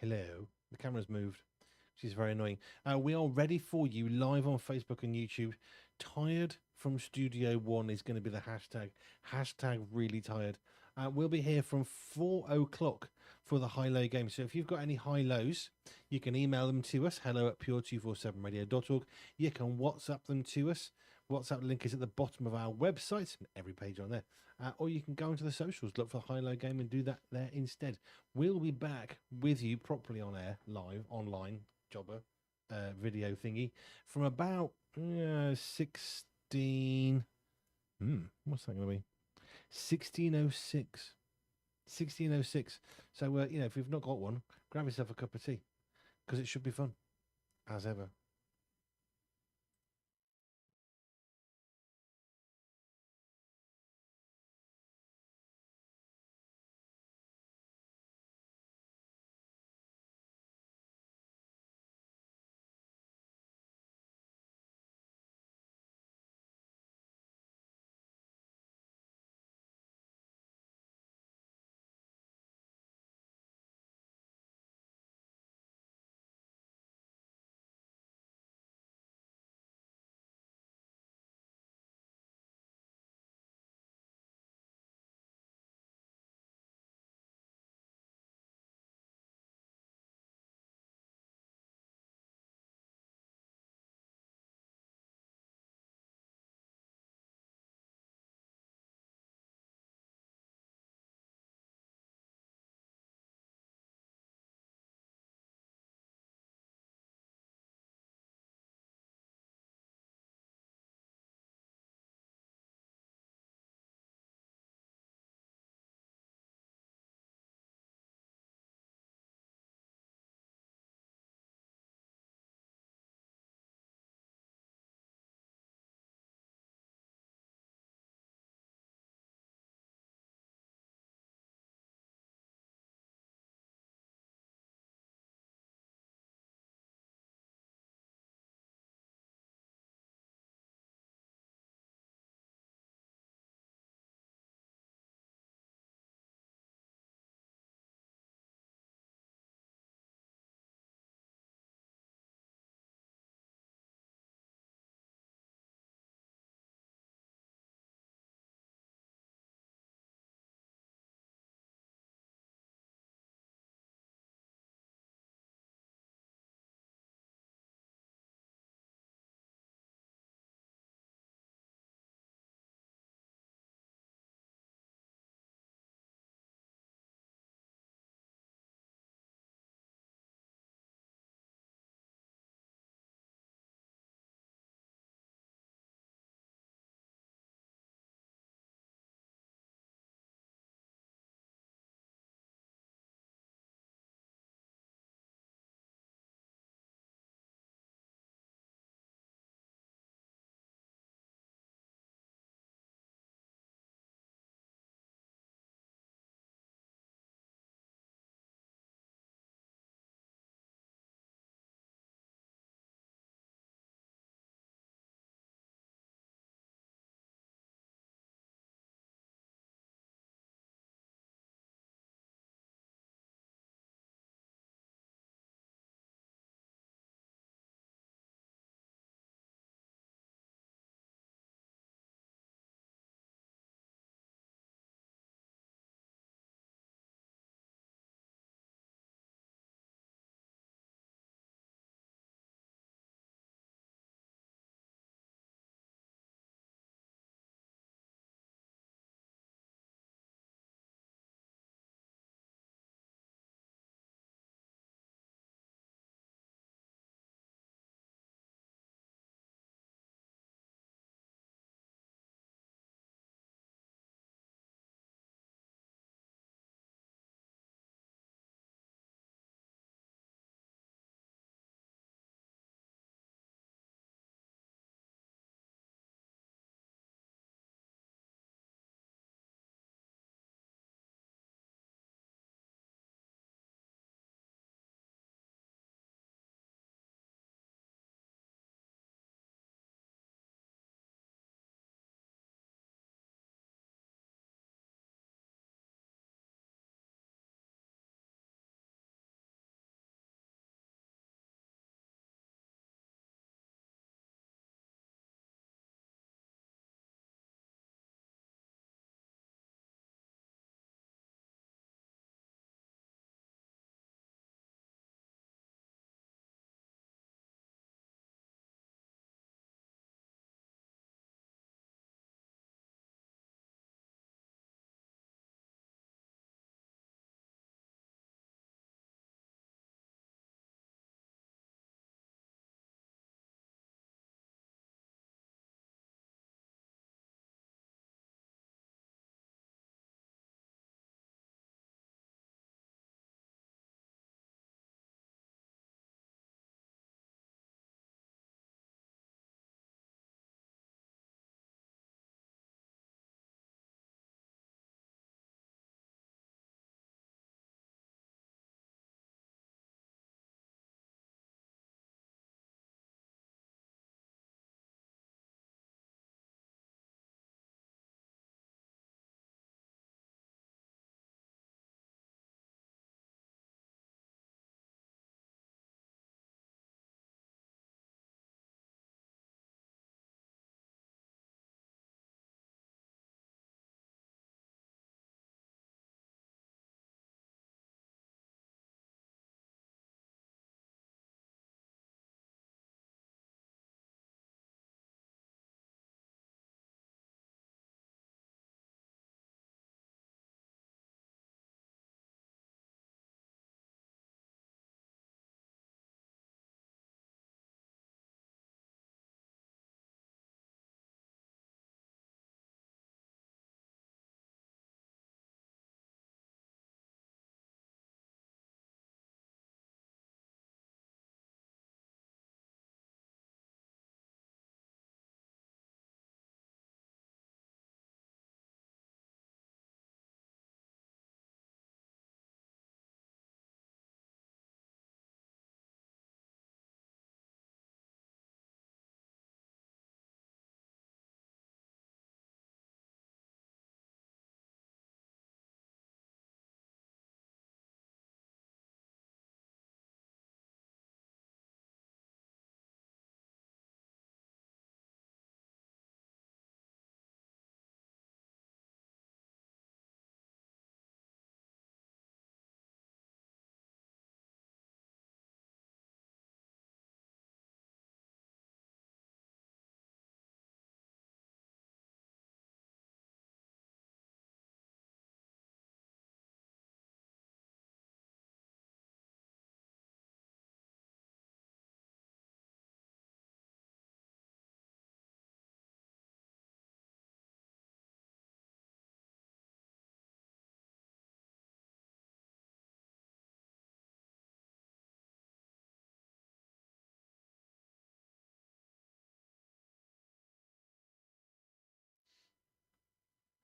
Hello. The camera's moved, which is very annoying. We are ready for you live on Facebook and YouTube. Tired from Studio One is going to be the hashtag. Hashtag really tired. We'll be here from 4 o'clock for the high-low game. So if you've got any high-lows, you can email them to us, hello@pure247radio.org. You can WhatsApp them to us. WhatsApp link is at the bottom of our website, every page on there. Or you can go into the socials, look for the high-low game and do that there instead. We'll be back with you properly on air, live, online, jobber, video thingy, from about 16... what's that going to be? 1606. 1606. So, if you've not got one, grab yourself a cup of tea, because it should be fun, as ever.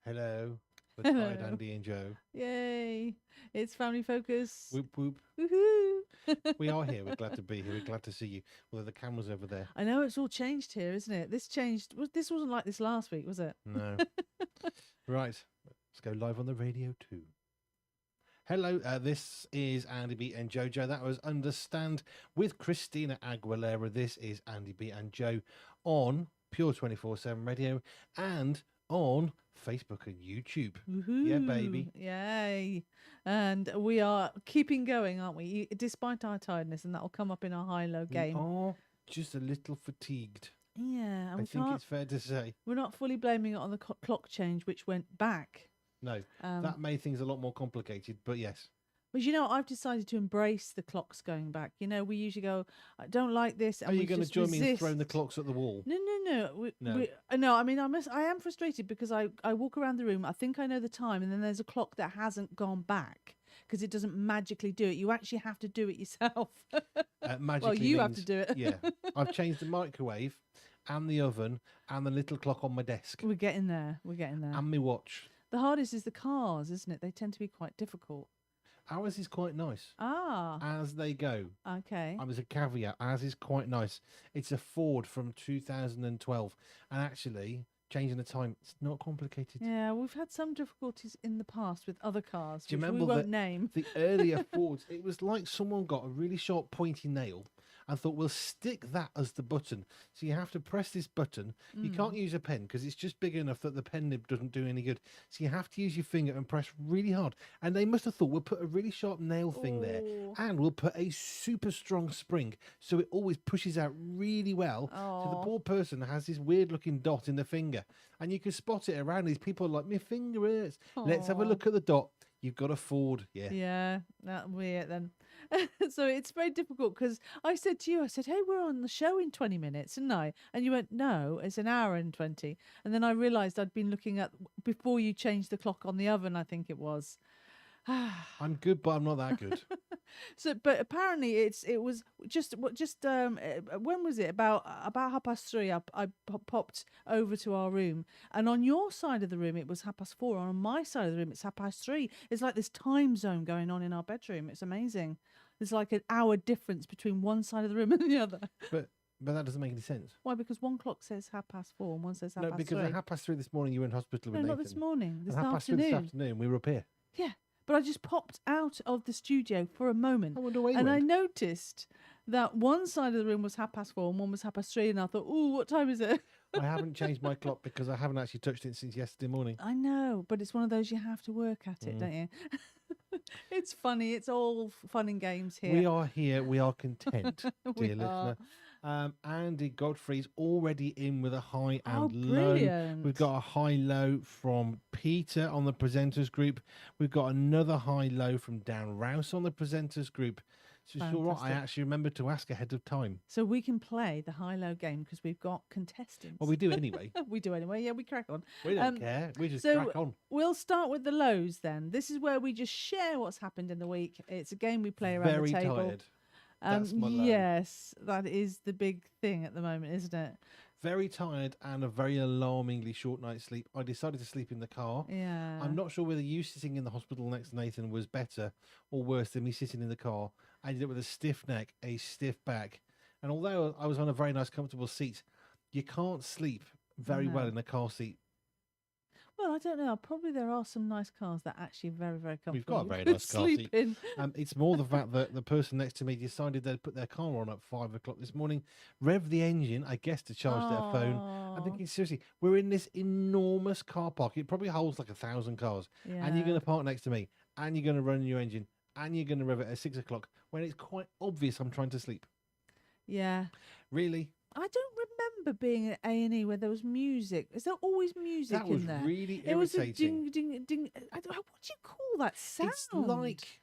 Hello, with Tired Hello. Andy and Joe. Yay. It's Family Focus. Whoop whoop. Woohoo. We are here. We're glad to be here. We're glad to see you. Although the camera's over there. I know it's all changed here, isn't it? This changed. This wasn't like this last week, was it? No. Right. Let's go live on the radio too. Hello, this is Andy B and Jojo. That was Understand with Christina Aguilera. This is Andy B and Joe on Pure247 Radio and on Facebook and YouTube. Woohoo. Yeah, baby. Yay. And we are keeping going, aren't we? Despite our tiredness, and that'll come up in our high-low game. We are just a little fatigued. Yeah. And I think it's fair to say. we're not fully blaming it on the clock change, which went back. No, that made things a lot more complicated, but yes. But you know, I've decided to embrace the clocks going back. You know, we usually go, I don't like this. And Are you going to join me in throwing the clocks at the wall? No. No. No, I mean, I am frustrated because I walk around the room, I think I know the time, and then there's a clock that hasn't gone back because it doesn't magically do it. You actually have to do it yourself. Magically well, you have means- to do it. Yeah. I've changed the microwave and the oven and the little clock on my desk We're getting there. and my watch. The hardest is the cars, isn't it? They tend to be quite difficult. Ours is quite nice. Ah, As they go. okay. There's a caveat. Ours is quite nice. It's a Ford from 2012. And actually, changing the time, it's not complicated. Yeah, we've had some difficulties in the past with other cars, Do you which we remember won't name. The earlier Fords, it was like someone got a really sharp pointy nail and thought, we'll stick that as the button. So you have to press this button. You can't use a pen because it's just big enough that the pen nib doesn't do any good. So you have to use your finger and press really hard. And they must have thought, we'll put a really sharp nail thing there Oh. and we'll put a super strong spring so it always pushes out really well. So the Oh. poor person has this weird looking dot in the finger. And you can spot it around. These people are like, my finger hurts. Let's have a Aw. look at the dot. You've got a Ford. Yeah, that'll be it then. So it's very difficult because I said to you, I said, hey, we're on the show in 20 minutes, didn't I? And you went, no, it's an hour and 20. And then I realised I'd been looking at, before you changed the clock on the oven, I think it was. I'm good, but I'm not that good. So, but apparently it was just when was it? About 3:30. I popped over to our room, and on your side of the room it was 4:30. On my side of the room it's 3:30. It's like this time zone going on in our bedroom. It's amazing. There's like an hour difference between one side of the room and the other. But that doesn't make any sense. Why? Because one clock says 4:30 and one says 3:30. No, because at 3:30 this morning you were in hospital with No, Nathan. not this morning. This And 3:30 this afternoon. afternoon we were up here. Yeah, but I just popped out of the studio for a moment. I wonder where you And I went. noticed that one side of the room was 4:30 and one was 3:30, and I thought, oh, what time is it? I haven't changed my clock because I haven't actually touched it since yesterday morning. I know, but it's one of those you have to work at it, don't you? It's funny. It's all fun and games here. We are here. We are content, We dear are. listener. Andy Godfrey's already in with a high and Oh, low. brilliant. We've got a high low from Peter on the presenters group. We've got another high low from Dan Rouse on the presenters group. So it's all right. I Fantastic. actually remembered to ask ahead of time. So we can play the high-low game because we've got contestants. Well, we do anyway. We do anyway. Yeah, we crack on. We don't care. We just so crack on. We'll start with the lows then. This is where we just share what's happened in the week. It's a game we play around Very the table. tired. That's my low. Yes, that is the big thing at the moment, isn't it? Very tired and a very alarmingly short night's sleep. I decided to sleep in the car. Yeah. I'm not sure whether you sitting in the hospital next to Nathan was better or worse than me sitting in the car. I ended up with a stiff neck, a stiff back. And although I was on a very nice, comfortable seat, you can't sleep very well No. in a car seat. Well, I don't know. Probably there are some nice cars that are actually very, very comfortable. We've got a You very could nice car sleep seat. in. It's more the fact that the person next to me decided they'd put their car on at 5 o'clock this morning, rev the engine, I guess, to charge their phone. I'm Aw. thinking, seriously, we're in this enormous car park. It probably holds like 1,000 cars. And you're going Yeah. to park next to me, and you're going to run your engine, and you're going to rev it at 6 o'clock when it's quite obvious I'm trying to sleep. Yeah. Really? I don't remember being at A&E where there was music. Is there always music That was in there? really It was a irritating. ding, ding, ding. What do you call that sound? It's like,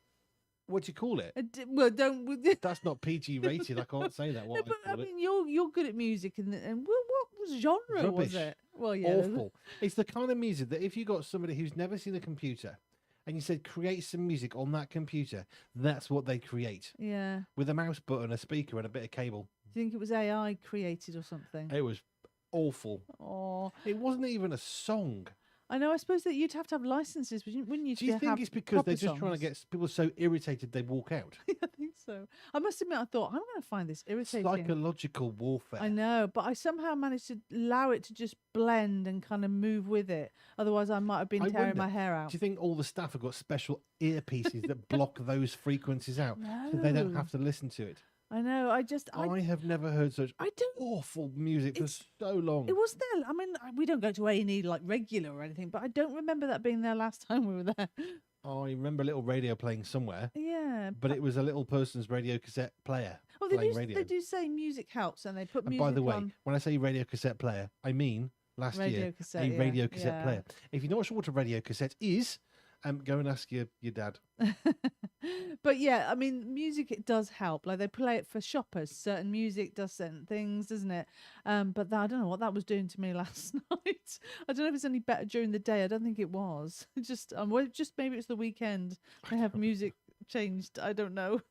what do you call it? Well, don't. That's not PG rated. I can't say that. No, What but I I call it. mean, you're good at music, and what genre Rubbish. was it? Well, yeah, there's- Awful. It's the kind of music that if you got somebody who's never seen a computer and you said create some music on that computer, that's what they create yeah. with a mouse button, a speaker, and a bit of cable. Do you think it was AI created or something? It was awful. Oh, It wasn't even a song. I know. I suppose that you'd have to have licenses, wouldn't you? Do you to think have it's because they're proper just trying to songs? get people so irritated they walk out? I think so. I must admit, I thought I'm going to find this irritating. Psychological warfare. I know, but I somehow managed to allow it to just blend and kind of move with it. Otherwise, I might have been I tearing wonder, my hair Do out. you think all the staff have got special earpieces that block those frequencies out so they don't No. have to listen to it? I know. I have never heard such I don't. awful music for It's- so long. It was there. I mean, we don't go to A&E like regular or anything, but I don't remember that being there last time we were there. I remember a little radio playing somewhere, Yeah. but it was a little person's radio cassette player Well, playing radio. they do say music helps, and they put And music by the way, on when I say radio cassette player, I mean last radio year cassette. a Yeah, radio cassette yeah. player. If you're not sure what a radio cassette is, go and ask your dad. But yeah, I mean, music it does help. Like they play it for shoppers. Certain music does certain things, doesn't it? But I don't know what that was doing to me last night. I don't know if it's any better during the day. I don't think it was. Just just maybe it's the weekend. They have music changed. I don't know.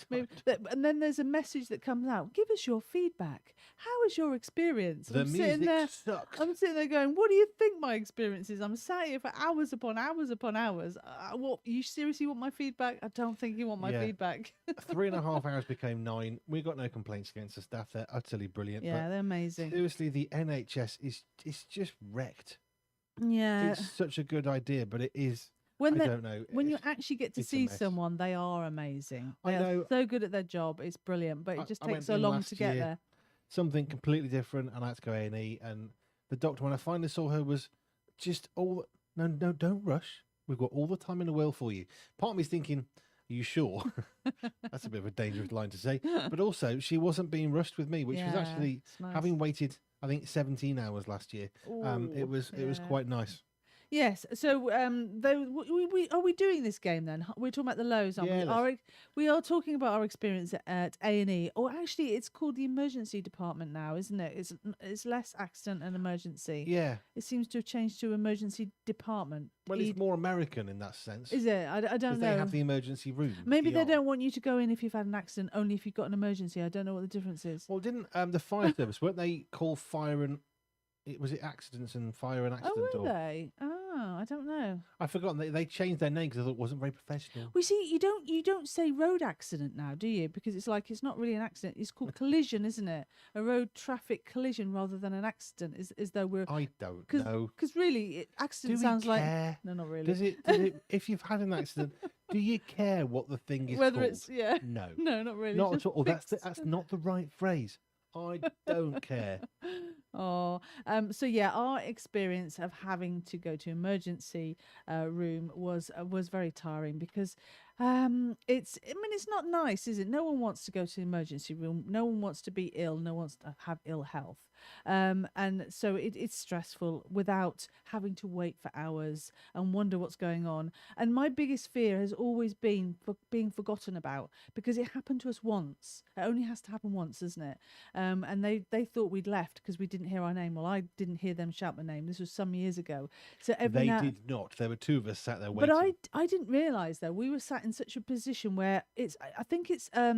Maybe, and then there's a message that comes out. Give us your feedback. How is your experience? The I'm sitting music there. sucks. I'm sitting there going, what do you think my experience is? I'm sat here for hours upon hours upon hours. What, you seriously want my feedback? I don't think you want my Yeah. feedback. 3.5 hours became 9. We got no complaints against the staff. They're utterly brilliant. Yeah, they're amazing. Seriously, the NHS is just wrecked. Yeah. It's such a good idea, but it is. When I don't know. when you actually get to it's a see mess. someone, they are amazing. I They know. are so good at their job. It's brilliant, but I- it just I takes went so in long last to get year. there. Something completely different, and I had to go A&E. And the doctor, when I finally saw her, was just no, don't rush. We've got all the time in the world for you. Part of me's thinking, are you sure? That's a bit of a dangerous line to say. But also, she wasn't being rushed with me, which was Yeah, actually it's nice. having waited, I think, 17 hours last year. It Ooh, was yeah. quite nice. Yes. So, we are we doing this game then? We're talking about the lows, aren't Yeah, we? We are talking about our experience at A&E, or actually, it's called the emergency department now, isn't it? It's less accident and emergency. Yeah. It seems to have changed to emergency department. Well, it's more American in that sense. Is it? I don't Because know. they have the emergency room. Maybe they ER. don't want you to go in if you've had an accident, only if you've got an emergency. I don't know what the difference is. Well, didn't the fire service, weren't they call fire and... Was it accidents and fire and accident? Oh, were or... they? Oh, I don't know. I've forgotten. They changed their name because I thought it wasn't very professional. We see you don't say road accident now, do you? Because it's like it's not really an accident. It's called collision, isn't it? A road traffic collision rather than an accident. Is though we're I don't cause, know. Because really, accident Do sounds we like care? no, not really. Does it? If you've had an accident, do you care what the thing is Whether called? it's yeah, No, no, not really. not just at all. That's fixed. not the right phrase. I don't care. Oh, so yeah, our experience of having to go to emergency room was very tiring because it's not nice, is it? No one wants to go to the emergency room. No one wants to be ill. No one wants to have ill health. And so it's stressful without having to wait for hours and wonder what's going on. And my biggest fear has always been for being forgotten about because it happened to us once. It only has to happen once, doesn't it? And they thought we'd left because we didn't hear our name. Well, I didn't hear them shout my name. This was some years ago. So They did not. There were two of us sat there waiting. but I didn't realise though we were sat in such a position where I think it's a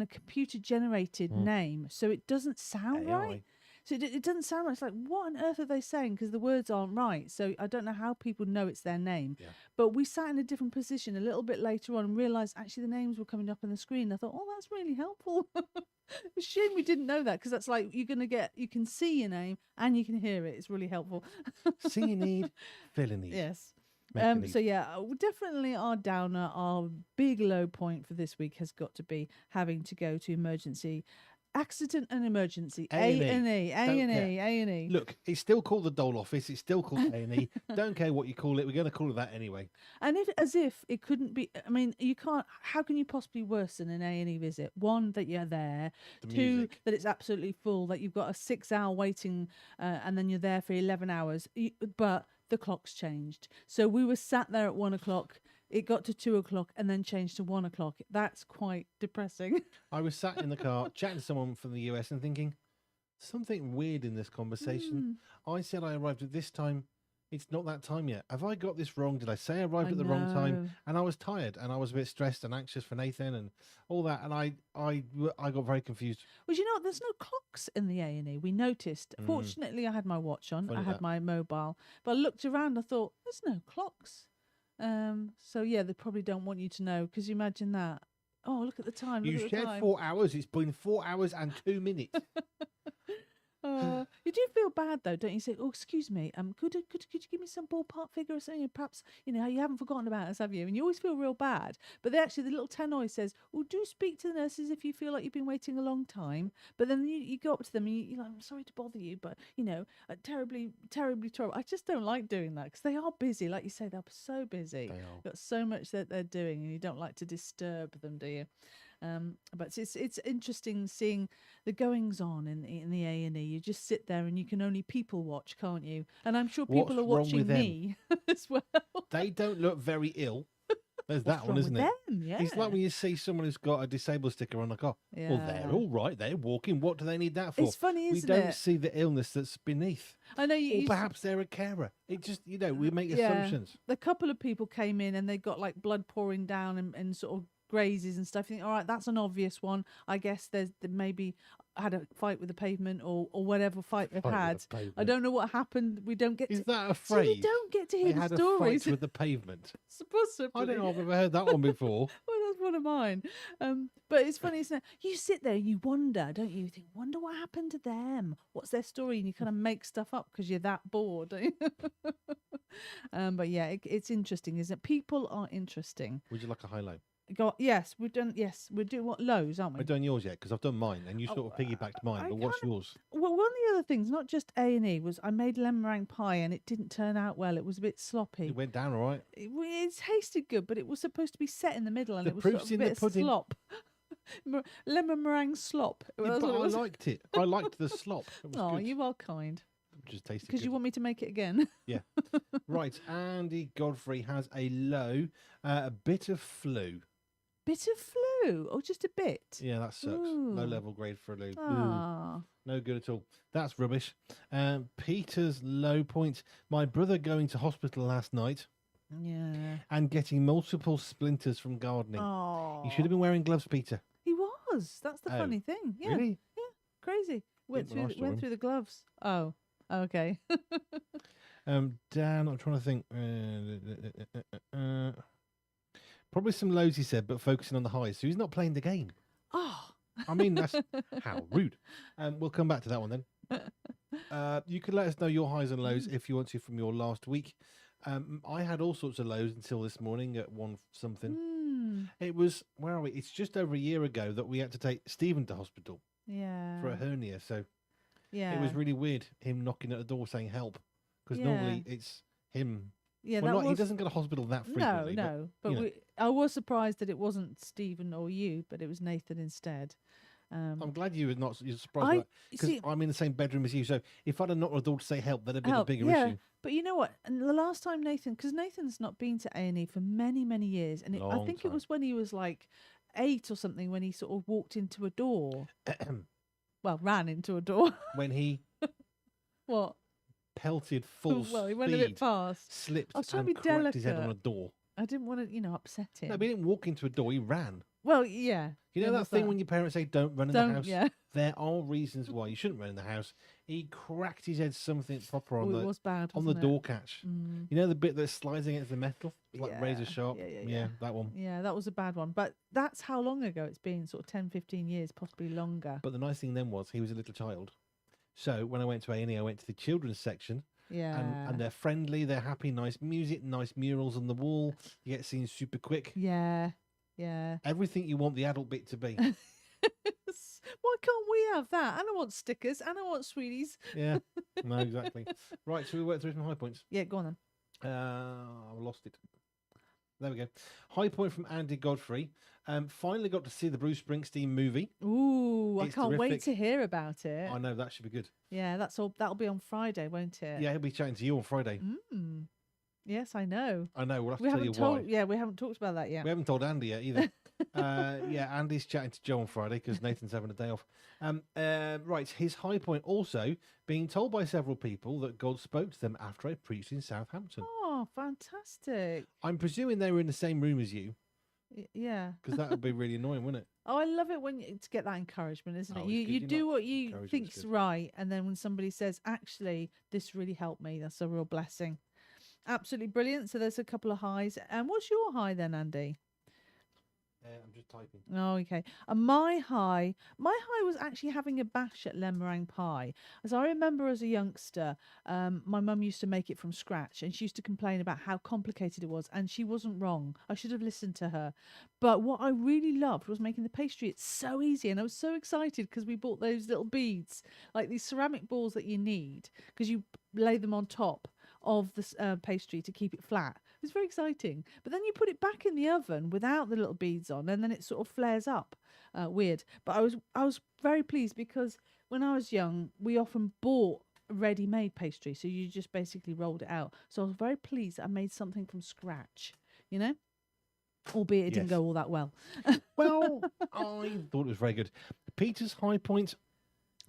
computer generated name, so it doesn't sound AI. right. So it doesn't sound right. It's like, what on earth are they saying? Because the words aren't right. So I don't know how people know it's their name. Yeah. But we sat in a different position a little bit later on and realised actually the names were coming up on the screen. I thought, oh, that's really helpful. It's a shame we didn't know that because that's like you can see your name and you can hear it. It's really helpful. See a need, fill a need. Yes. Make a need. So yeah, definitely our downer, our big low point for this week has got to be having to go to emergency, accident and emergency, A&E. Look, it's still called the Dole Office. It's still called A&E. Don't care what you call it. We're going to call it that anyway. And as if it couldn't be. I mean, you can't. How can you possibly worsen an A&E visit? One, that you're there. The Two, music. that it's absolutely full. That you've got a 6-hour waiting, and then you're there for 11 hours. But the clock's changed. So we were sat there at 1 o'clock. It got to 2 o'clock and then changed to 1 o'clock. That's quite depressing. I was sat in the car chatting to someone from the US and thinking, something weird in this conversation. I said I arrived at this time. It's not that time yet. Have I got this wrong? Did I say I arrived I at the wrong time? know. And I was tired, and I was a bit stressed and anxious for Nathan and all that, and I got very confused. Well, you know what? There's no clocks in the A&E. We noticed. Mm. Fortunately, I had my watch on. Funny I had that. my mobile, but I looked around. I thought, there's no clocks. So yeah, they probably don't want you to know because you imagine that. Oh, look at the time. You Look at the said time. 4 hours. It's been 4 hours and 2 minutes. You do feel bad though, don't you? Say, "Oh, excuse me, could you give me some ballpark figure or something? Perhaps you haven't forgotten about us, have you?" And you always feel real bad. But the little tannoy says, "Oh, do speak to the nurses if you feel like you've been waiting a long time." But then you go up to them and you're like, "I'm sorry to bother you, but terribly, terribly terrible." I just don't like doing that because they are busy, like you say, they're so busy. They are. Got so much that they're doing, and you don't like to disturb them, do you? But it's interesting seeing the goings on in the A&E. You just sit there and you can only people watch, can't you? And I'm sure people What's are wrong watching with them? me as well. They don't look very ill. There's What's that one, wrong isn't with it? them? Yeah. It's like when you see someone who's got a disabled sticker on the car. Well, they're Yeah. all right. They're walking. What do they need that for? It's funny, We isn't don't it? see the illness that's beneath. I know Or you. perhaps they're a carer. It just, we make Yeah. assumptions. A couple of people came in and they got like blood pouring down and sort of grazes and stuff. You think, all right, that's an obvious one. I guess they maybe had a fight with the pavement or whatever fight they've Fight with had. the pavement. I don't know what happened. We don't get Is to. that a So we phrase? don't get to They hear the had stories. a fight with the pavement. Possibly. I don't know. I've never heard that one before. Well, that's one of mine. But it's funny, isn't it? You sit there, you wonder, don't you? You think, wonder what happened to them. What's their story? And you kind of make stuff up because you're that bored. Don't you? But yeah, it's interesting, isn't it? People are interesting. Would you like a high-low? Yes, we've done. Yes, we're doing what lows, aren't we? I've done yours yet because I've done mine, and you Oh, sort of piggybacked mine. I But what's yours? Well, one of the other things, not just A&E, was I made lemon meringue pie and it didn't turn out well. It was a bit sloppy. It went down all right. It tasted good, but it was supposed to be set in the middle, and The it was sort proof's of a in the bit of pudding. slop. Lemon meringue slop. Yeah, That's but what it I was. liked it. I liked the slop. It was Oh, good. you are kind. It just tasted Because good. you want me to make it again. Yeah. Right. Andy Godfrey has a low, a bit of flu. Bit of flu, or just a bit. Yeah, that sucks. Ooh. Low level grade for a loo. Ooh, Ah, no good at all. That's rubbish. Peter's low point. My brother going to hospital last night yeah. and getting multiple splinters from gardening. Oh, You should have been wearing gloves, Peter. He was. That's the Oh, funny thing. Yeah, Really? crazy. Didn't when I saw him. Went through the gloves. Oh, okay. Dan, I'm trying to think. Probably some lows, he said, but focusing on the highs. So he's not playing the game. Oh, I mean, that's how rude. We'll come back to that one then. You can let us know your highs and lows if you want to from your last week. I had all sorts of lows until this morning at one something. It was, where are we? It's just over a year ago that we had to take Stephen to hospital yeah. for a hernia. So Yeah. it was really weird, him knocking at the door saying help. Because Yeah. normally it's him. Yeah, Well, that he was. doesn't go to hospital that frequently. No. But you know. I was surprised that it wasn't Stephen or you, but it was Nathan instead. I'm glad you're surprised I by that. Because see. I'm in the same bedroom as you. So if I'd have knocked at the door to say help, that'd have been a Help, bigger yeah. issue. But you know what? And the last time because Nathan's not been to A&E for many, many years, and I Long think time. it was when he was like 8 or something when he sort of walked into a door. Well, ran into a door. When he What? pelted full Well, he speed, went a bit fast. slipped, I was trying and to be cracked his head on a delicate. door. I didn't want to, upset him. No, but he didn't walk into a door. He ran. Well, yeah. You know there that was thing when your parents say don't run in the Don't, house? yeah. There are reasons why you shouldn't run in the house. He cracked his head something proper on Oh, it was bad, the wasn't it? door catch. Mm. You know the bit that slides against the metal? It's like razor Yeah, sharp. yeah. That one. Yeah, that was a bad one. But that's how long ago it's been, sort of 10, 15 years, possibly longer. But the nice thing then was he was a little child. So when I went to A&E, I went to the children's section. Yeah. And they're friendly, they're happy, nice music, nice murals on the wall. You get seen super quick. Yeah. Yeah. Everything you want the adult bit to be. Why can't we have that? And I want stickers and I want sweeties. Yeah, no, exactly. Right, so we work through some high points. Yeah, go on then. I lost it. There we go. High point from Andy Godfrey. Finally got to see the Bruce Springsteen movie. Ooh, It's I can't wait terrific. to hear about it. I know that should be good. Yeah, that's all. That'll be on Friday, won't it? Yeah, he'll be chatting to you on Friday. Mm. Yes, I know. I know. We'll have to We tell you haven't told. why. Yeah, we haven't talked about that yet. We haven't told Andy yet either. Yeah, Andy's chatting to Joe on Friday because Nathan's having a day off. Right, his high point also being told by several people that God spoke to them after I preached in Southampton. Oh, fantastic! I'm presuming they were in the same room as you Yeah. because that would be really annoying, wouldn't it? Oh, I love it when to get that encouragement, isn't Oh, it? it's You good. you You do know, what you encouragement's think's good. right, and then when somebody says, "Actually, this really helped me," that's a real blessing. Absolutely brilliant. So there's a couple of highs. And what's your high then, Andy? I'm just typing. Oh, okay. And my high was actually having a bash at lemon meringue pie. As I remember as a youngster, my mum used to make it from scratch, and she used to complain about how complicated it was, and she wasn't wrong. I should have listened to her. But what I really loved was making the pastry. It's so easy, and I was so excited because we bought those little beads, like these ceramic balls that you need, because you lay them on top of the pastry to keep it flat. It was very exciting. But then you put it back in the oven without the little beads on, and then it sort of flares up. Weird. But I was very pleased because when I was young, we often bought ready-made pastry, so you just basically rolled it out. So I was very pleased that I made something from scratch. You know, albeit it didn't Yes. go all that well. Well, I thought it was very good. Peter's high point: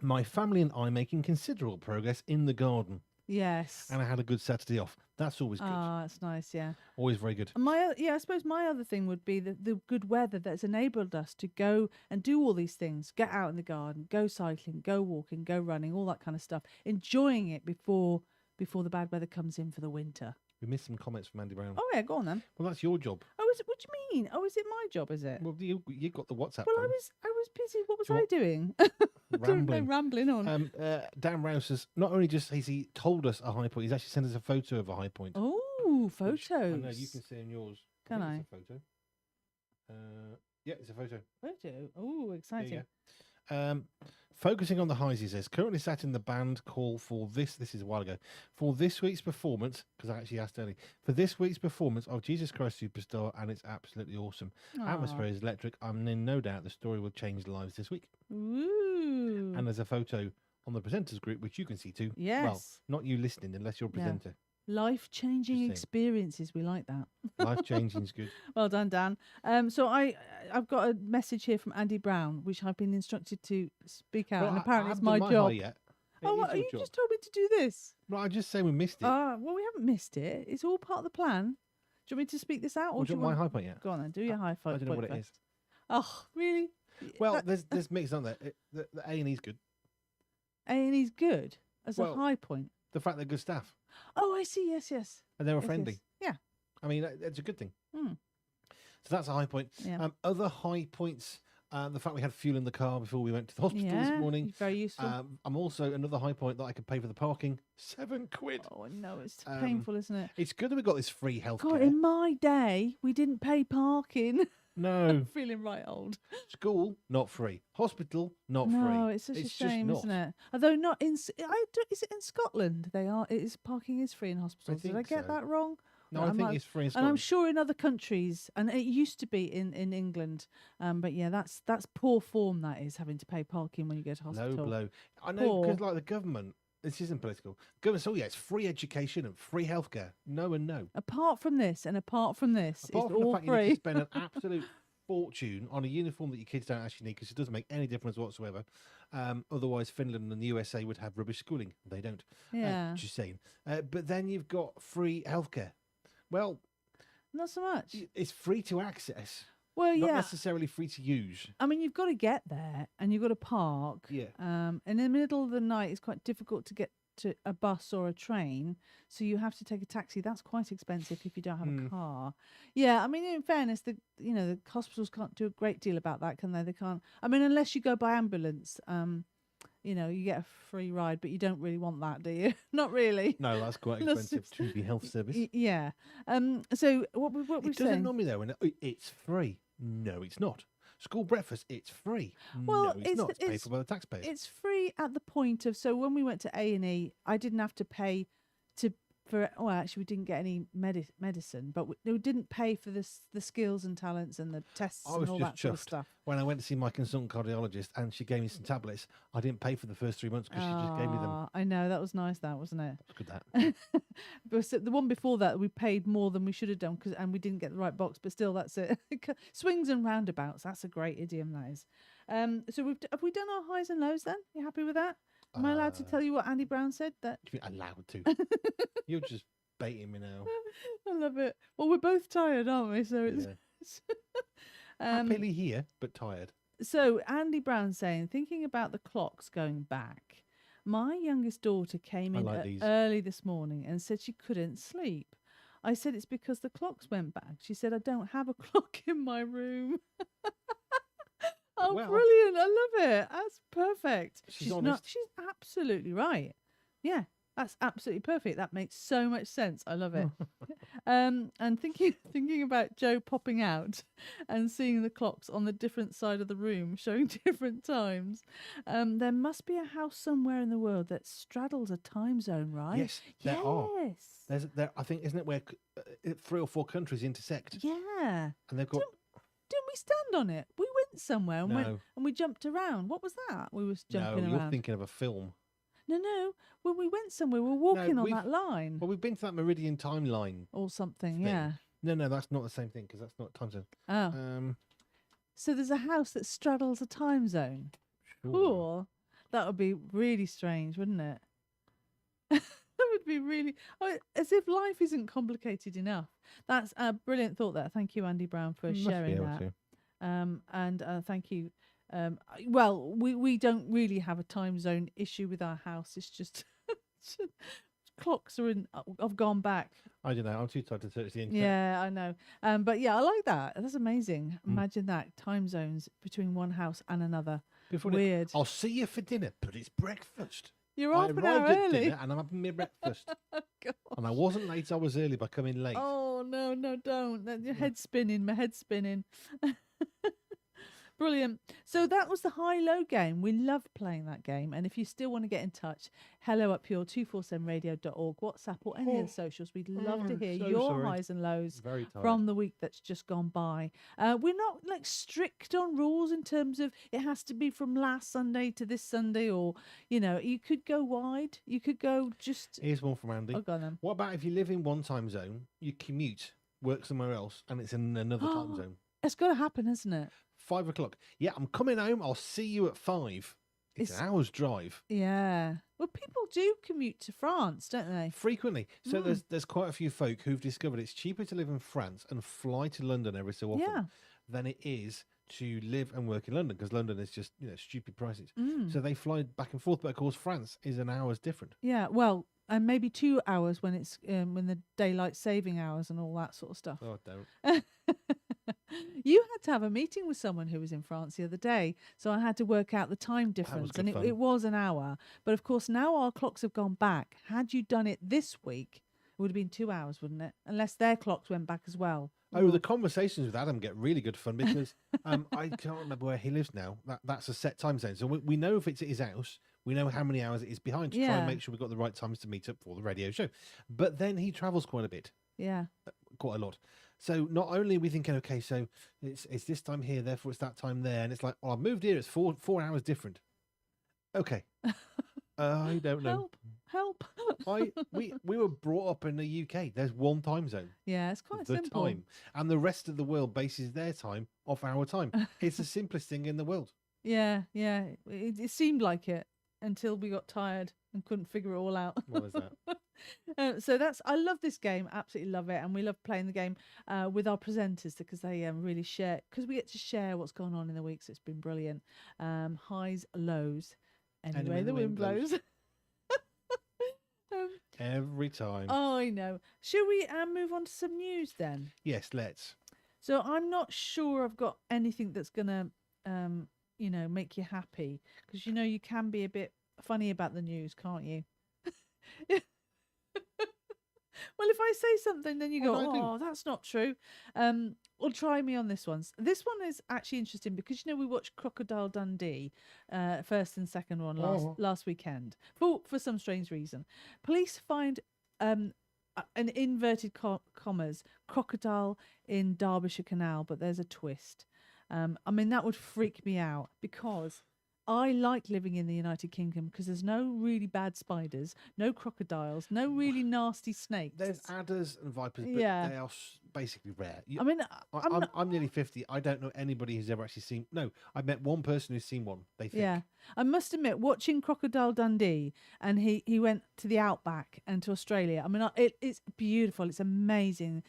my family and I making considerable progress in the garden, Yes. and I had a good Saturday off. That's always good. Ah, that's nice. Yeah. Always very good. And I suppose my other thing would be the good weather that's enabled us to go and do all these things, get out in the garden, go cycling, go walking, go running, all that kind of stuff, enjoying it before the bad weather comes in for the winter. We missed some comments from Andy Brown. Oh yeah, go on then. Well, that's your job. Oh, is it? What do you mean? Oh, is it my job? Is it? Well, you got the WhatsApp Well, phone. I was busy. What was Do you I doing? Rambling. Rambling on. Dan Rouse has not only just has he told us a high point, he's actually sent us a photo of a high point. Oh, which photos. I know you can see in yours. Can think It's a photo. Yeah, it's a photo. Photo. Oh, There exciting. you go. Focusing on the highs, he says, currently sat in the band call for this is a while ago, for this week's performance, because I actually asked early, for this week's performance of Jesus Christ Superstar, and it's absolutely awesome. Aw. Atmosphere is electric. I'm in no doubt the story will change lives this week. Ooh. And there's a photo on the presenters group, which you can see too. Yes. Well, not you listening, unless you're a Yeah. presenter. Life-changing saying. experiences. We like that. Life changing is good. Well done, Dan. So I've got a message here from Andy Brown, which I've been instructed to speak out, Well, and I apparently it's haven't my done job. high yet. It Oh, is what, your you job. just told me to do this. Well, I just say we missed it. Well, we haven't missed it. It's all part of the plan. Do you want me to speak this out, or Well, do you my want? high point yet? Go on then. Do your high I five. don't know what it point is. first. Oh, really? Well, there's mixed on there. The A&E's good. A&E's good as Well, a high point. The fact they're good staff Oh, I see. Yes, yes. and they were Yes, friendly. yes. I mean, it's a good thing. Hmm. So that's a high point. Yeah. Other high points, the fact we had fuel in the car before we went to the hospital Yeah. this morning. Very useful. I'm also another high point that I could pay for the parking. £7. Oh, no, it's um, painful, isn't it? It's good that we got this free healthcare. God, in my day, we didn't pay parking. No. I'm feeling right old. School, not free. Hospital, not No, free. it's such a just shame, not. isn't it? Although not in, is it in Scotland? Parking is free in hospitals. Did I think get so. that wrong? No, Well, I I'm think not- it's free in And I'm Scotland. sure in other countries, and it used to be in England. But yeah, that's poor form. That is having to pay parking when you go to Low hospital. blow. I know, because Poor. like the government, this isn't political. Government, so yeah, it's free education and free healthcare. No and no. Apart from this, and apart from this, Apart it's from the all fact you need to free. spend an absolute fortune on a uniform that your kids don't actually need because it doesn't make any difference whatsoever. Otherwise, Finland and the USA would have rubbish schooling. They don't. Yeah, Just saying. But then you've got free healthcare. Well, not so much. it's free to access, Well, not yeah. necessarily free to use. I mean, you've got to get there, and you've got to park. Yeah. And in the middle of the night, it's quite difficult to get to a bus or a train, so you have to take a taxi. That's quite expensive if you don't have a car. Yeah, I mean, in fairness, the hospitals can't do a great deal about that, can they? They can't. I mean, unless you go by ambulance, you get a free ride, but you don't really want that, do you? Not really. No, that's quite That's expensive just- to be health service. Yeah. So what we It we're doesn't saying? normally though. When it's free. No, it's not. School breakfast, it's free. Well, no, it's it's- not. It's paid it's- for by the taxpayers. It's free at the point of, so when we went to A&E, I didn't have to pay actually we didn't get any medicine, but we didn't pay for the skills and talents and the tests I and was all just that sort of chuffed stuff. when I went to see my consultant cardiologist and she gave me some tablets. I didn't pay for the first 3 months because she just gave me them. I know, that was nice, that wasn't it? That's good, that. But the one before that, we paid more than we should have done and we didn't get the right box. But still, that's it. Swings and roundabouts. That's a great idiom, that is. So have we done our highs and lows then? You happy with that? Am I allowed to tell you what Andy Brown said? That You're allowed to. You're just baiting me now. I love it. Well, we're both tired, aren't we? So it's Happily here, but tired. So Andy Brown saying, thinking about the clocks going back, my youngest daughter came in early this morning and said she couldn't sleep. I said it's because the clocks went back. She said, I don't have a clock in my room. Oh, well, brilliant. I love it. That's perfect. She's absolutely right. Yeah, that's absolutely perfect. That makes so much sense. I love it. And thinking about Joe popping out and seeing the clocks on the different side of the room showing different times. There must be a house somewhere in the world that straddles a time zone, right? Yes, there are. There, I think, isn't it where 3 or 4 countries intersect? Yeah. And they've got... Didn't we stand on it? We went somewhere and we jumped around. What was that? We was jumping around. No, you're thinking of a film. No. When we went somewhere, we were walking on that line. Well, we've been to that Meridian timeline. Or something, yeah. No, that's not the same thing because that's not time zone. Oh. So there's a house that straddles a time zone. Sure. Cool. That would be really strange, wouldn't it? That would be really... as if life isn't complicated enough. That's a brilliant thought there. Thank you, Andy Brown, for sharing that. And thank you. Well, we don't really have a time zone issue with our house. It's just clocks have gone back. I don't know. I'm too tired to search the internet. Yeah, I know. But yeah, I like that. That's amazing. Imagine that. Time zones between one house and another. Weird. I'll see you for dinner, but it's breakfast. You're half an hour early. Dinner and I'm having my breakfast. God. And I wasn't late. I was early by coming late. Oh, no, don't. Your head's spinning. My head's spinning. Brilliant. So that was the high-low game. We love playing that game. And if you still want to get in touch, hello at pure247radio.org, WhatsApp or any of the socials. We'd love to hear your highs and lows from the week that's just gone by. We're not like strict on rules in terms of it has to be from last Sunday to this Sunday, or, you could go wide. You could go just... Here's one from Andy. Oh, go on then. What about if you live in one time zone, you commute, work somewhere else, and it's in another time zone? It's got to happen, isn't it? 5 o'clock. Yeah, I'm coming home. I'll see you at 5. It's an hour's drive. Yeah. Well, people do commute to France, don't they? Frequently. So there's quite a few folk who've discovered it's cheaper to live in France and fly to London every so often than it is to live and work in London, because London is just, stupid prices. So they fly back and forth, but of course France is an hour's different. Yeah, well, and maybe 2 hours when it's when the daylight saving hours and all that sort of stuff. Oh, don't. You had to have a meeting with someone who was in France the other day, so I had to work out the time difference, and it was an hour. But of course, now our clocks have gone back. Had you done it this week, it would have been 2 hours, wouldn't it? Unless their clocks went back as well. Oh, the conversations with Adam get really good fun because I can't remember where he lives now. That's a set time zone. So we know if it's at his house, we know how many hours it is behind to try and make sure we've got the right times to meet up for the radio show. But then he travels quite a bit. Yeah. Quite a lot. So not only are we thinking, okay, so it's this time here, therefore it's that time there. And it's like, I've moved here. It's 4 hours different. Okay. I don't know. Help. We were brought up in the UK. There's one time zone. Yeah, it's quite simple. Time. And the rest of the world bases their time off our time. It's the simplest thing in the world. Yeah. It seemed like it until we got tired and couldn't figure it all out. What is that? So I love this game, absolutely love it, and we love playing the game with our presenters because they really share, because we get to share what's going on in the week. So it's been brilliant. Highs, lows, anyway the wind blows. Every time. Oh, I know. Should we move on to some news then? Yes, let's. So I'm not sure I've got anything that's gonna make you happy, because you can be a bit funny about the news, can't you? Well, if I say something, then you go, "Oh, that's not true." Well, try me on this one. This one is actually interesting because we watched Crocodile Dundee, first and second one last weekend for some strange reason. Police find an inverted commas, crocodile in Derbyshire Canal, but there's a twist. I mean, that would freak me out because I like living in the United Kingdom because there's no really bad spiders, no crocodiles, no really nasty snakes. There's adders and vipers, but Yeah. they are basically rare. I mean, I'm nearly 50. I don't know anybody who's ever actually seen. No, I've met one person who's seen one. They think. yeah. I must admit, watching Crocodile Dundee, and he went to the outback and to Australia. I mean, it's beautiful. It's amazing,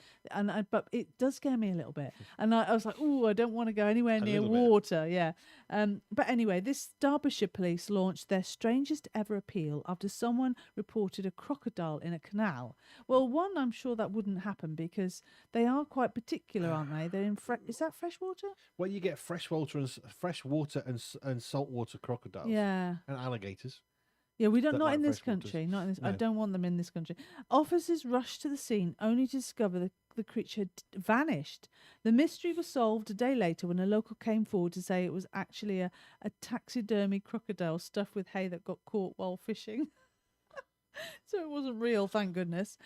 but it does scare me a little bit. And I was like, oh, I don't want to go anywhere near water. Yeah. But anyway, this Derbyshire police launched their strangest ever appeal after someone reported a crocodile in a canal. Well, one, I'm sure that wouldn't happen because they are quite particular, aren't they? They're in is that freshwater? Well, you get freshwater and saltwater crocodiles. Yeah. And alligators. Yeah, we don't. That Not like in this fresh waters. country. Not in this. No. I don't want them in this country. Officers rushed to the scene only to discover the creature had vanished. The mystery was solved a day later when a local came forward to say it was actually a taxidermy crocodile stuffed with hay that got caught while fishing. So it wasn't real, thank goodness.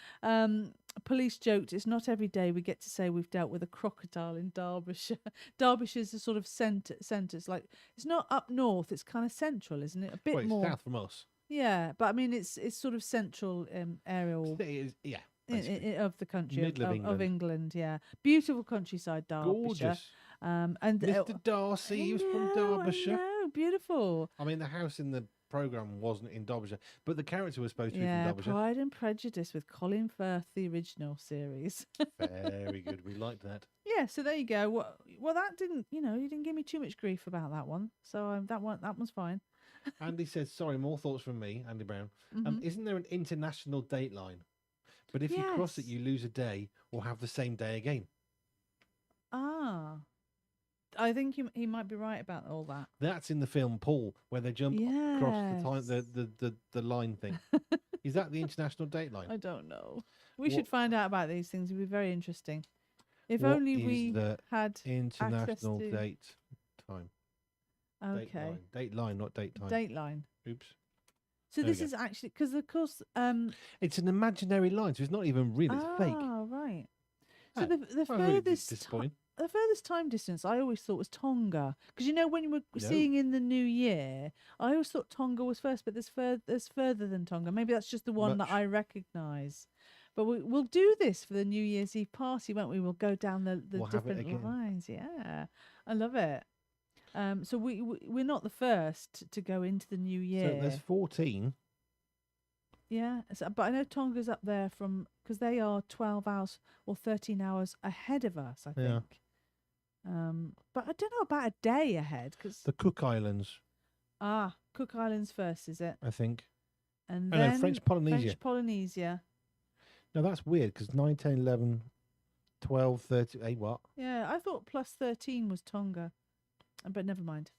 Police joked, it's not every day we get to say we've dealt with a crocodile in Derbyshire. Derbyshire's a sort of centre. It's like, it's not up north, it's kind of central, isn't it? A bit Well, it's more. south from us. Yeah, but I mean, it's sort of central area It is, yeah. of the country, Middle of England, yeah. Beautiful countryside, Derbyshire. Gorgeous. And Mr. Darcy, he was from Derbyshire. I know, beautiful. I mean, the house in the programme wasn't in Derbyshire, but the character was supposed to be from Yeah, Derbyshire. Pride and Prejudice with Colin Firth, the original series. Very good. We liked that. Yeah, so there you go. Well, that didn't, you didn't give me too much grief about that one. So that one's fine. Andy says, sorry, more thoughts from me, Andy Brown. Isn't there an international date line? But if you cross it, Yes. you lose a day or have the same day again. Ah, I think he might be right about all that. That's in the film Paul, where they jump across the line thing. Is that the international date line? I don't know. We should find out about these things. It'd be very interesting. If only we had international to... date time. Okay. Date line, not date time. Date line. Oops. So this is actually because, of course, it's an imaginary line, so it's not even real. It's fake. Oh, right. So Oh, the really furthest disappointing. the furthest time distance I always thought was Tonga, because when you were seeing in the new year, I always thought Tonga was first, but there's further than Tonga. Maybe that's just the one that I recognise. But we'll do this for the New Year's Eve party, won't we? We'll go down the different lines. Yeah, I love it. So we're not the first to go into the new year. So there's 14. Yeah, but I know Tonga's up there because they are 12 hours or 13 hours ahead of us, I think. But I don't know about a day ahead because The Cook Islands, Cook Islands first, is it? I think. And Oh, then no, French Polynesia. French Polynesia. No, that's weird because 9, 10, 11, 12, 13, what? Yeah, I thought plus 13 was Tonga, but never mind.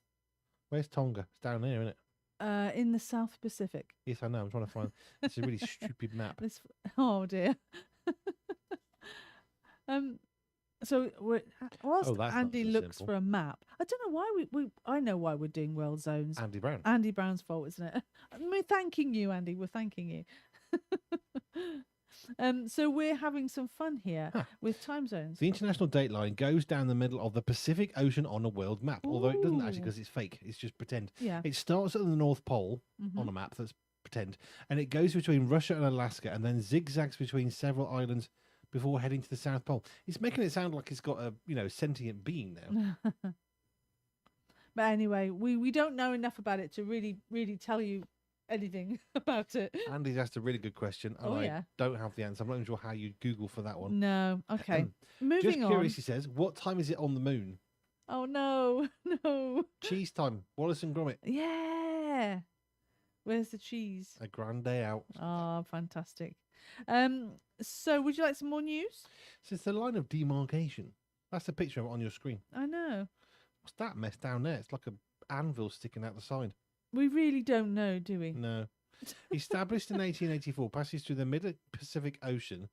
Where's Tonga? It's down there, isn't it? In the South Pacific. Yes, I know. I'm trying to find. It's a really stupid map. Oh dear. So whilst that's not Andy so looks simple. for a map, I don't know why I know why we're doing world zones. Andy Brown. Andy Brown's fault, isn't it? We're thanking you, Andy. We're thanking you. So we're having some fun here with time zones. The international date line goes down the middle of the Pacific Ocean on a world map, although it doesn't actually because it's fake. It's just pretend. Yeah. It starts at the North Pole on a map that's pretend, and it goes between Russia and Alaska, and then zigzags between several islands before heading to the South Pole. It's making it sound like it's got a sentient being now. But anyway, we don't know enough about it to really, really tell you anything about it. Andy's asked a really good question, and I don't have the answer. I'm not even sure how you Google for that one. No. Okay. Moving Just on. curious, he says, what time is it on the moon? Oh no, no. Cheese time. Wallace and Gromit. Yeah. Where's the cheese? A grand day out. Oh, fantastic. So would you like some more news? So it's the line of demarcation. That's the picture of it on your screen. I know. What's that mess down there? It's like a anvil sticking out the side. We really don't know, do we? No. Established in 1884, passes through the mid-Pacific Ocean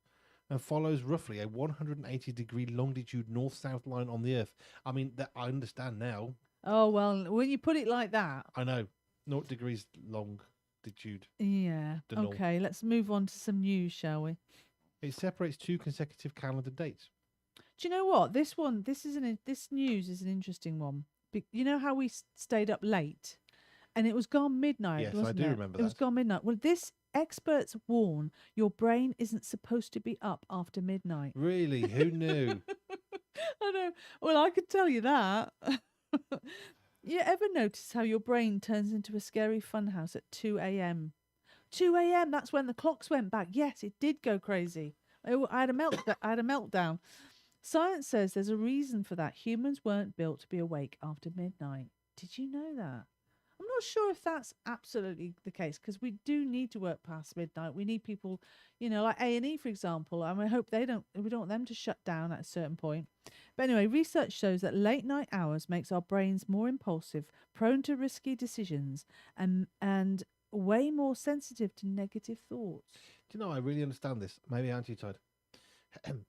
and follows roughly a 180-degree longitude north-south line on the Earth. I mean, I understand now. Oh, well, when you put it like that. I know. 0 degrees longitude. Yeah. The north. Okay, let's move on to some news, shall we? It separates 2 consecutive calendar dates. Do you know what? This news is an interesting one. You know how we stayed up late, and it was gone midnight. Yes, I wasn't do it? remember It was that. gone midnight. Well, this experts warn your brain isn't supposed to be up after midnight. Really? Who knew? I know. Well, I could tell you that. You ever notice how your brain turns into a scary funhouse at 2 a.m.? 2 a.m. That's when the clocks went back. Yes, it did go crazy. I had a meltdown. Science says there's a reason for that. Humans weren't built to be awake after midnight. Did you know that? I'm not sure if that's absolutely the case, because we do need to work past midnight. We need people, like A&E, for example. And we hope we don't want them to shut down at a certain point. But anyway, research shows that late night hours makes our brains more impulsive, prone to risky decisions, and way more sensitive to negative thoughts. Do you know, I really understand this. Maybe aren't you tired?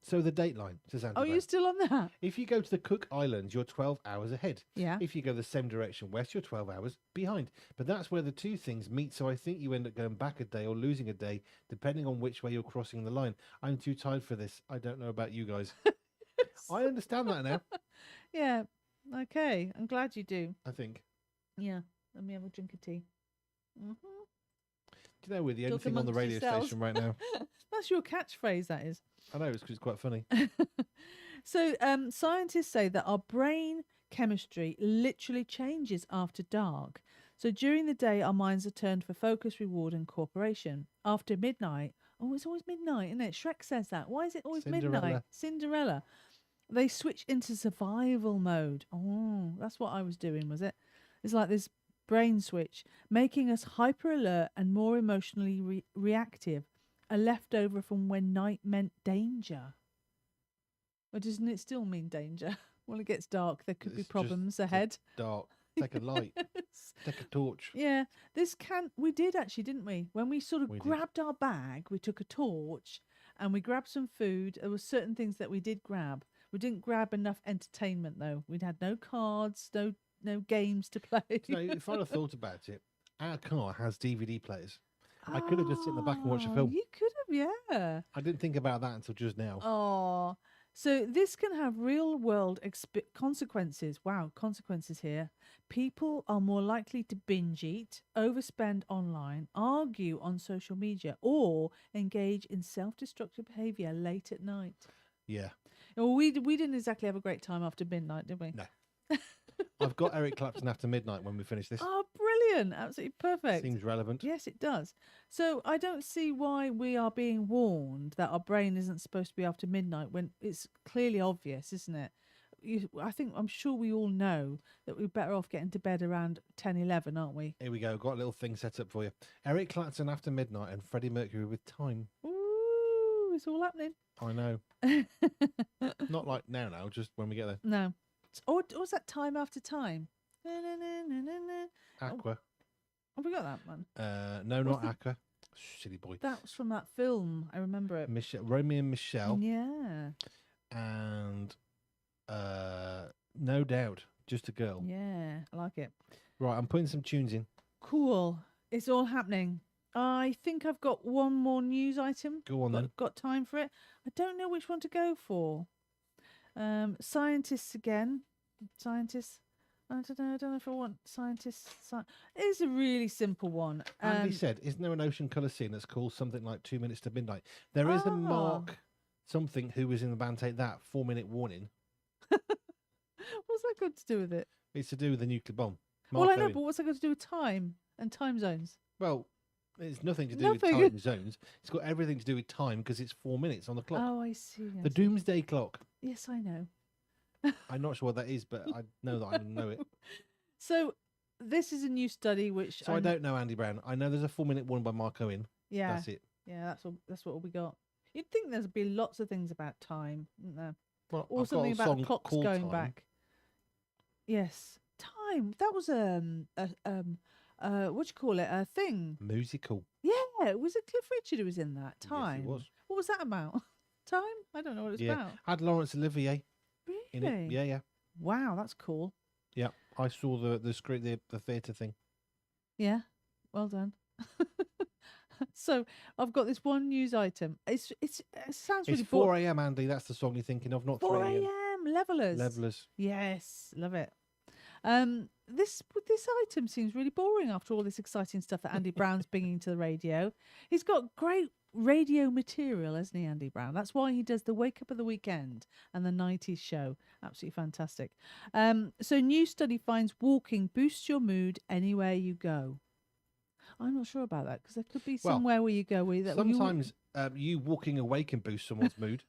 So the dateline, says Andy Oh, Brown. you're still on that? If you go to the Cook Islands, you're 12 hours ahead. Yeah. If you go the same direction west, you're 12 hours behind. But that's where the two things meet, so I think you end up going back a day or losing a day, depending on which way you're crossing the line. I'm too tired for this. I don't know about you guys. I understand that now, Yeah. Okay. I'm glad you do. I think. Yeah. Let me have a drink of tea. Mm-hmm. Do you know we're the only Talk thing on the amongst radio yourselves. station right now? That's your catchphrase, that is. I know, it's because it's quite funny. So, scientists say that our brain chemistry literally changes after dark. So during the day, our minds are turned for focus, reward, and cooperation. After midnight, it's always midnight, isn't it? Shrek says that. Why is it always midnight? Cinderella. They switch into survival mode. Oh, that's what I was doing, was it? It's like this brain switch, making us hyper alert and more emotionally reactive. A leftover from when night meant danger. Or doesn't it still mean danger? When it gets dark, there could be It's problems just ahead. Dark. Take a light. Yes. Take a torch. Yeah, we did actually, didn't we? When we sort of We did. grabbed our bag, we took a torch and we grabbed some food. There were certain things that we did grab. We didn't grab enough entertainment though. We'd had no cards, no games to play. You know, if I'd have thought about it, our car has DVD players. I could have just sit in the back and watched a film. You could have, yeah. I didn't think about that until just now. Oh, so this can have real world consequences. Wow, consequences here. People are more likely to binge eat, overspend online, argue on social media, or engage in self-destructive behavior late at night. Yeah. Well, we didn't exactly have a great time after midnight, did we? No. I've got Eric Clapton after midnight when we finish this. Oh, brilliant. Absolutely perfect. Seems relevant. Yes, it does. So I don't see why we are being warned that our brain isn't supposed to be after midnight when it's clearly obvious, isn't it? I'm sure we all know that we're better off getting to bed around 10, 11, aren't we? Here we go. Got a little thing set up for you. Eric Clapton after midnight and Freddie Mercury with Time. Ooh, it's all happening. I know. Not like now, just when we get there. No. Or was that Time After Time? Aqua. Have we got that one? No, not Aqua. Silly boy. That was from that film. I remember it. Romeo and Michelle. Yeah. And No Doubt. Just a Girl. Yeah, I like it. Right, I'm putting some tunes in. Cool. It's all happening. I think I've got one more news item. Go on then. Got time for it? I don't know which one to go for. Scientists again. Scientists. I don't know if I want scientists. It's a really simple one. Andy said, isn't there an ocean colour scene that's called something like 2 minutes to midnight? There is a Mark something who was in the band Take That 4-minute warning. What's that got to do with it? It's to do with the nuclear bomb. Well, I know, Owen. but what's that got to do with time and time zones? Well, it's nothing to do with Nothing. time zones. It's got everything to do with time because it's 4 minutes on the clock. Oh, I see. The doomsday clock. Yes, I know. I'm not sure what that is, but I know that I know it. So this is a new study which So I don't know Andy Brown. I know there's a 4-minute warning by Mark Owen. Yeah. That's it. Yeah, that's what we got. You'd think there'd be lots of things about time, wouldn't there? Well, Or I've something got a about song clocks called going Time. back. Yes. Time. That was what do you call it? A thing. Musical. Yeah, was it Cliff Richard who was in that? Time. Yes, it was. What was that about? Time? I don't know what it's Yeah. about. Had Laurence Olivier in Really? it. Yeah, yeah. Wow, that's cool. Yeah. I saw the screen, the theatre thing. Yeah. Well done. So I've got this one news item. It sounds It's really 4 a.m., Andy. That's the song you're thinking of, not 4 3 a.m. a.m. Levelers. Levelers. Yes, love it. This item seems really boring after all this exciting stuff that Andy Brown's bringing to the radio. He's got great radio material, hasn't he, Andy Brown? That's why he does the Wake Up of the Weekend and the 90s show. Absolutely fantastic. So new study finds walking boosts your mood anywhere you go. I'm not sure about that because there could be Well, somewhere where you go where that Sometimes you walking away can boost someone's mood.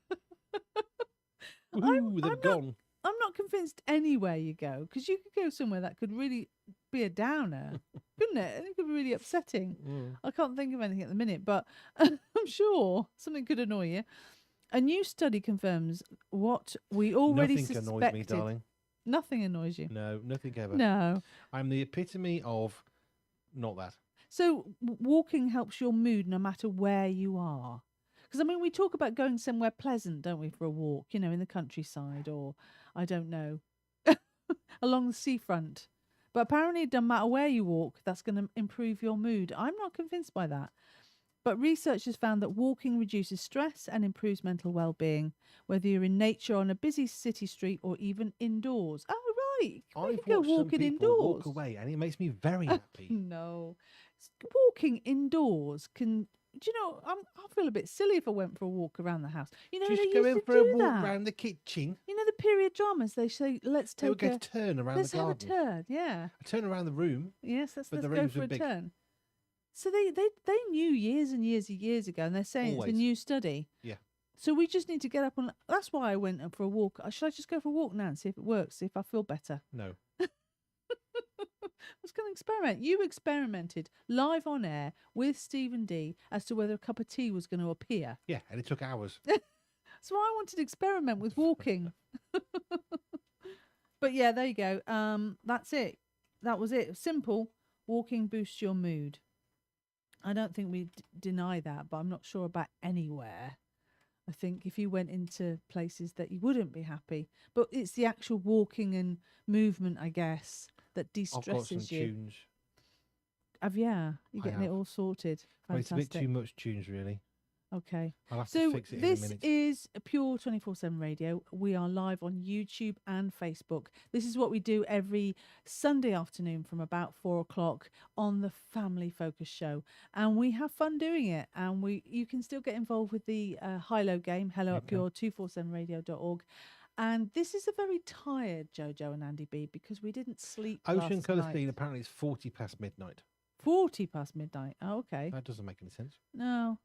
I'm Ooh, they've not- gone. I'm not convinced anywhere you go because you could go somewhere that could really be a downer, couldn't it? And it could be really upsetting. Mm. I can't think of anything at the minute, but I'm sure something could annoy you. A new study confirms what we already Nothing suspected. annoys me, darling. Nothing annoys you. No, nothing ever. No. I'm the epitome of not that. So walking helps your mood no matter where you are. Because, I mean, we talk about going somewhere pleasant, don't we, for a walk, you know, in the countryside or, I don't know, along the seafront. But apparently it doesn't matter where you walk, that's going to improve your mood. I'm not convinced by that. But researchers found that walking reduces stress and improves mental well-being, whether you're in nature on a busy city street or even indoors. Oh, right. We I've could go watched some walking people indoors. walk away, and it makes me very happy. No. Walking indoors can... Do you know, I feel a bit silly if I went for a walk around the house. You know, Just they going used to for a do walk that. round the kitchen. You know, the period dramas, they say, let's They would take go a... to turn around Let's the have a garden. turn, yeah. A turn around the room. Yes, But let's the go rooms for were a big. turn. So they knew years and years and years ago, and they're saying Always. it's a new study. Yeah. So we just need to get up and... That's why I went up for a walk. Should I just go for a walk now and see if it works, see if I feel better? No. I was going to experiment. You experimented live on air with Stephen D as to whether a cup of tea was going to appear. Yeah, and it took hours. So I wanted to experiment with walking. But yeah, there you go. That's it. That was it. Simple. Walking boosts your mood. I don't think we deny that, but I'm not sure about anywhere. I think if you went into places that you wouldn't be happy, but it's the actual walking and movement, I guess, that I've got some de-stresses you. tunes. You're I getting it have. all sorted. Well, it's a bit Fantastic. too much tunes, really. Okay. I'll have to So fix it in a this minute. is Pure 247 Radio. We are live on YouTube and Facebook. This is what we do every Sunday afternoon from about 4 o'clock on the Family Focus Show, and we have fun doing it. And you can still get involved with the high-low game. Hello at Okay. pure247radio.org. And this is a very tired Jojo and Andy B because we didn't sleep Ocean last Colour night. Scene, apparently it's 40 past midnight. 40 past midnight. Oh, okay. That doesn't make any sense. No.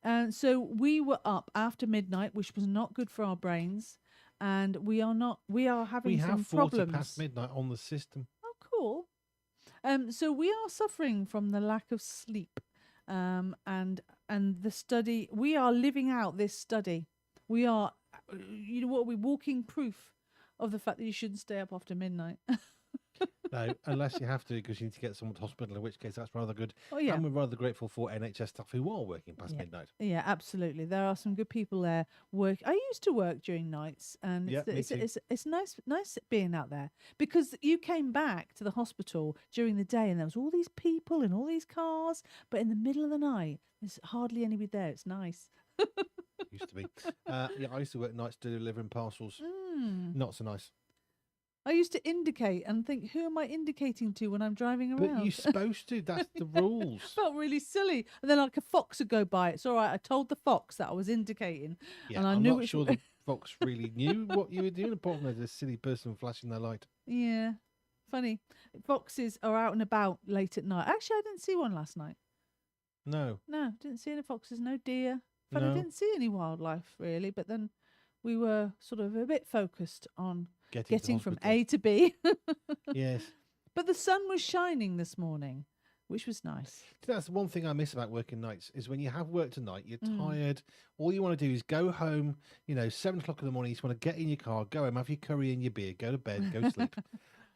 And so we were up after midnight, which was not good for our brains. And we are having We some have 40 problems. past midnight on the system. Oh, cool. So we are suffering from the lack of sleep. And the study, we are living out this study. We are, you know what, we're walking proof of the fact that you shouldn't stay up after midnight. No, unless you have to because you need to get someone to hospital, in which case that's rather good. Oh, yeah. And we're rather grateful for NHS staff who are working past midnight. Yeah, absolutely. There are some good people there. I used to work during nights, and Yeah, me too. it's nice being out there because you came back to the hospital during the day, and there was all these people and all these cars, but in the middle of the night, there's hardly anybody there. It's nice. Used to be. Yeah, I used to work nights delivering parcels. Mm. Not so nice. I used to indicate and think, who am I indicating to when I'm driving around? But you're supposed to. That's the rules. Felt really silly. And then like a fox would go by. It's all right. I told the fox that I was indicating. Yeah, and I I'm knew not which sure the fox really knew what you were doing, apart from there's a silly person flashing their light. Yeah. Funny. Foxes are out and about late at night. Actually, I didn't see one last night. No. No, didn't see any foxes, no deer. But I No. didn't see any wildlife really. But then we were sort of a bit focused on Getting to from hospital. A to B. Yes. But the sun was shining this morning, which was nice. That's the one thing I miss about working nights is when you have work tonight, you're Mm. tired. All you want to do is go home, 7 o'clock in the morning. You just want to get in your car, go home, have your curry and your beer, go to bed, go sleep.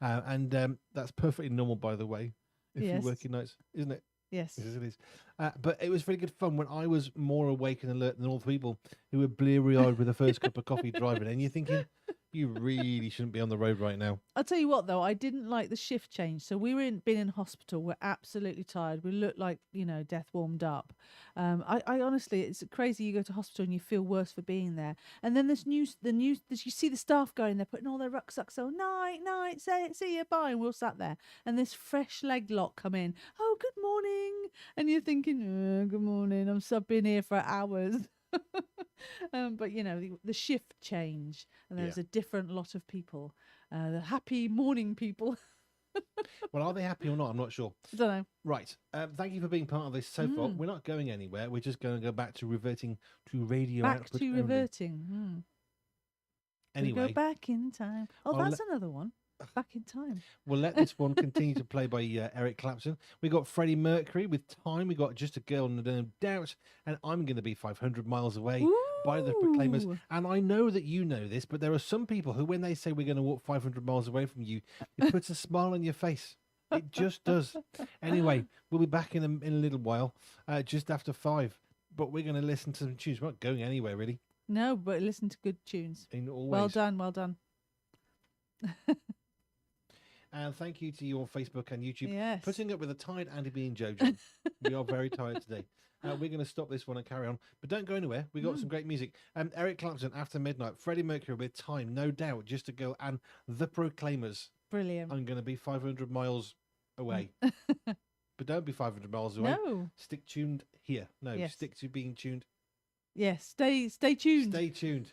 And that's perfectly normal, by the way, if Yes. you're working nights, isn't it? Yes. Yes, it is. But it was very good fun when I was more awake and alert than all the people who were bleary-eyed with the first cup of coffee driving. And you're thinking, You really shouldn't be on the road right now. I'll tell you what, though, I didn't like the shift change. So we been in hospital. We're absolutely tired. We look like, death warmed up. I honestly, it's crazy. You go to hospital and you feel worse for being there. And then you see the staff going there, putting all their rucksacks on. Night, see you, bye. And we're all sat there. And this fresh leg lot come in. Oh, good morning. And you're thinking, oh, good morning. I've been here for hours. But the shift change, and there's a different lot of people, the happy morning people. Well, are they happy or not? I'm not sure. I don't know. Right. Thank you for being part of this so far. We're not going anywhere. We're just going to go back to reverting to radio output Back to only. reverting. Anyway, we go back in time. Oh, that's another one. Back in time. We'll let this one continue to play by Eric Clapton. We got Freddie Mercury with Time. We got Just a Girl, No Doubt, and I'm Going to Be 500 Miles Away by the Proclaimers. And I know that you know this, but there are some people who, when they say we're going to walk 500 miles away from you, it puts a smile on your face. It just does. Anyway, we'll be back in a little while, just after 5. But we're going to listen to some tunes. We're not going anywhere, really. No, but listen to good tunes. In all well ways. Well done. And thank you to you on Facebook and YouTube. Yes. Putting up with a tired Andy B and Jojo. We are very tired today. We're going to stop this one and carry on. But don't go anywhere. We got some great music. Eric Clapton, After Midnight. Freddie Mercury with Time, No Doubt, Just a Girl. And The Proclaimers. Brilliant. I'm going to be 500 miles away. But don't be 500 miles away. No. Stick tuned here. No, Yes. stick to being tuned. Yes. Stay tuned. Stay tuned.